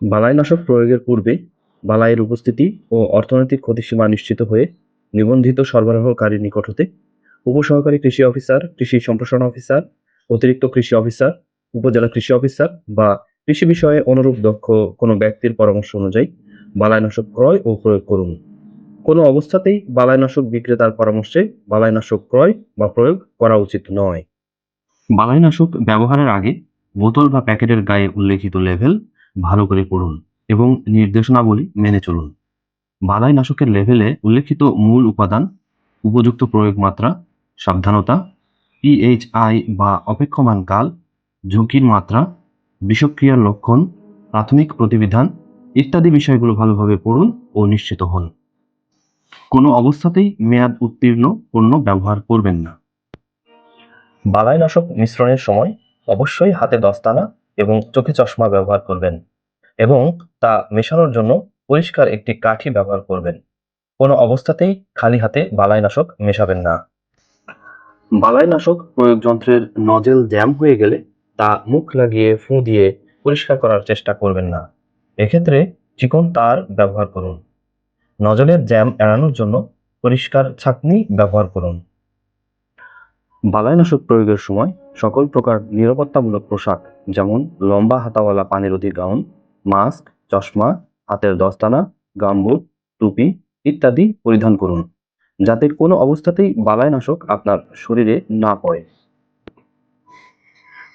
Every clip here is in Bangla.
বালাইনাশক প্রয়োগের পূর্বে বালাইয়ের উপস্থিতি ও অর্থনৈতিক ক্ষতিসীমা নিশ্চিত হয়ে নিবন্ধিত সরবরাহকারীর নিকট হতে উপসহকারী কৃষি অফিসার, কৃষি সম্প্রসারণ অফিসার, অতিরিক্ত কৃষি অফিসার, উপজেলা কৃষি অফিসার বা কৃষি বিষয়ে অনুরূপ দক্ষ কোনো ব্যক্তির পরামর্শ অনুযায়ী বালাইনাশক ক্রয় ও প্রয়োগ করুন। কোনো অবস্থাতেই বালাইনাশক বিক্রেতার পরামর্শে বালাইনাশক ক্রয় বা প্রয়োগ করা উচিত নয়। বালাইনাশক ব্যবহারের আগে বোতল বা প্যাকেটের গায়ে উল্লেখিত লেভেল ভালো করে পড়ুন এবং নির্দেশনাবলী মেনে চলুন। বালাইনাশকের লেভেলে উল্লেখিত মূল উপাদান, উপযুক্ত প্রয়োগ মাত্রা, সাবধানতা, পিএইচআই বা অপেক্ষমান কাল, ঝুঁকির মাত্রা, বিষক্রিয়ার লক্ষণ, প্রাথমিক প্রতিবিধান ইত্যাদি বিষয়গুলো ভালোভাবে পড়ুন ও নিশ্চিত হন। কোনো অবস্থাতেই মেয়াদ উত্তীর্ণ পণ্য ব্যবহার করবেন না। বালাইনাশক মিশ্রণের সময় অবশ্যই হাতে দস্তানা এবং চোখে চশমা ব্যবহার করবেন এবং তা মেশানোর জন্য পরিষ্কার একটি কাঠি ব্যবহার করবেন। কোনো অবস্থাতেই খালি হাতে বালাইনাশক মেশাবেন না। বালাইনাশক প্রয়োগ যন্ত্রের নজেল জ্যাম হয়ে গেলে তা মুখ লাগিয়ে ফুঁ দিয়ে পরিষ্কার করার চেষ্টা করবেন না। এক্ষেত্রে চিকন তার ব্যবহার করুন। নজলের জ্যাম এড়ানোর জন্য পরিষ্কার ছাঁকনি ব্যবহার করুন। বালাইনাশক প্রয়োগের সময় সকল প্রকার নিরাপত্তামূলক পোশাক যেমন লম্বা হাতাওয়ালা পানিরোধী গাউন, মাস্ক, চশমা, হাতের দস্তানা, গামবুট, টুপি ইত্যাদি পরিধান করুন যাতে কোনো অবস্থাতেই বালাইনাশক আপনার শরীরে না পড়ে।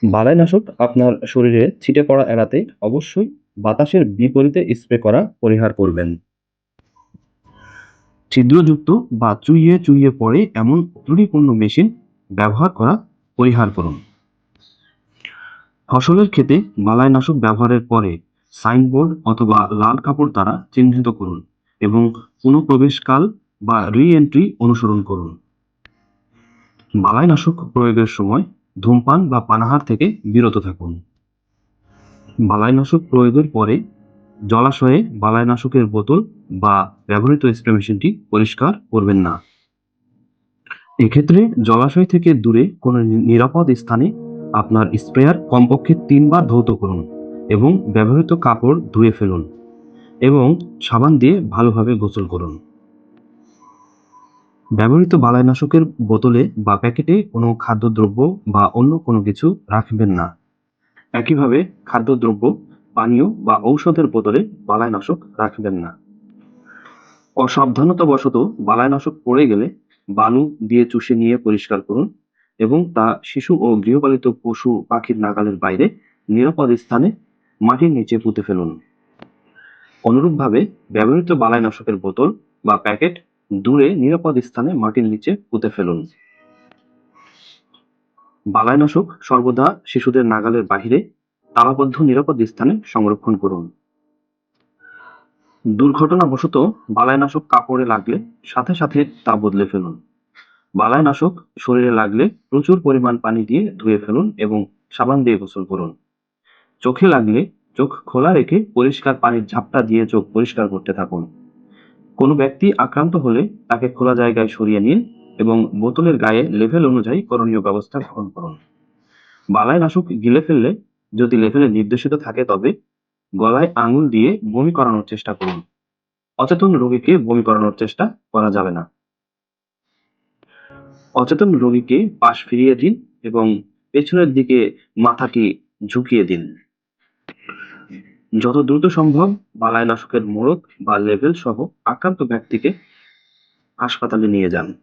বালাইনাশক আপনার শরীরে ছিটে পড়া এড়াতে অবশ্যই বাতাসের বিপরীতে স্প্রে করা পরিহার করবেন। ছিদ্রযুক্ত বা চুইয়ে চুইয়ে পড়ে এমন ত্রুটিপূর্ণ মেশিন ব্যবহার করা পরিহার করুন। ফসলের ক্ষেতে বালাইনাশক ব্যবহারের পরে সাইনবোর্ড অথবা লাল কাপড় দ্বারা চিহ্নিত করুন এবং পুনঃপ্রবেশকাল বা রি-এন্ট্রি অনুসরণ করুন। বালাইনাশক প্রয়োগের সময় ধূমপান বা পানাহার থেকে বিরত থাকুন। বালাইনাশক প্রয়োগের পরে জলাশয়ে বালাইনাশকের বোতল বা ব্যবহৃত স্প্রে মেশিনটি পরিষ্কার করবেন না। এক্ষেত্রে জলাশয় থেকে দূরে কোনো নিরাপদ স্থানে আপনার স্প্রেয়ার কমপক্ষে 3 বার ধৌত করুন এবং ব্যবহৃত কাপড় ধুয়ে ফেলুন এবং সাবান দিয়ে ভালোভাবে গোসল করুন। ব্যবহৃত বালাইনাশকের বোতলে বা প্যাকেটে কোনো খাদ্যদ্রব্য বা অন্য কোনো কিছু রাখবেন না। একইভাবে খাদ্যদ্রব্য, পানীয় বা ঔষধের বোতলে বালাইনাশক রাখবেন না। অসাবধানতাবশত বালাইনাশক পড়ে গেলে বালু দিয়ে চুষে নিয়ে পরিষ্কার করুন এবং তা শিশু ও গৃহপালিত পশু পাখির নাগালের বাইরে নিরাপদ স্থানে মাটির নিচে পুঁতে ফেলুন। অনুরূপভাবে ব্যবহৃত বালাইনাশকের বোতল বা প্যাকেট দূরে নিরাপদ স্থানে মাটির নিচে পুঁতে ফেলুন। বালাইনাশক সর্বদা শিশুদের নাগালের বাহিরে তালাবদ্ধ নিরাপদ স্থানে সংরক্ষণ করুন। দুর্ঘটনাবশত বালাইনাশক কাপড়ে লাগলে সাথে সাথে তা বদলে ফেলুন। বালাইনাশক শরীরে লাগলে প্রচুর পরিমাণ পানি দিয়ে ধুয়ে ফেলুন এবং সাবান দিয়ে গোসল করুন। চোখে লাগলে চোখ খোলা রেখে পরিষ্কার পানির ঝাপটা দিয়ে চোখ পরিষ্কার করতে থাকুন। কোনো ব্যক্তি আক্রান্ত হলে তাকে খোলা জায়গায় সরিয়ে নিন এবং বোতলের গায়ে লেভেল অনুযায়ী করণীয় ব্যবস্থা গ্রহণ করুন। বালাইনাশক গিলে ফেললে যদি লেভেলে নির্দেশিত থাকে তবে গলায় আঙুল দিয়ে বমি করানোর চেষ্টা করুন। অচেতন রোগীকে বমি করানোর চেষ্টা করা যাবে না। অচেতন রোগীকে পাশ ফিরিয়ে দিন এবং পেছনের দিকে মাথাটি ঝুঁকিয়ে দিন। যত দ্রুত সম্ভব বালাইনাশকের মোড়ক বা লেভেল সহ আক্রান্ত ব্যক্তিকে হাসপাতালে নিয়ে যান।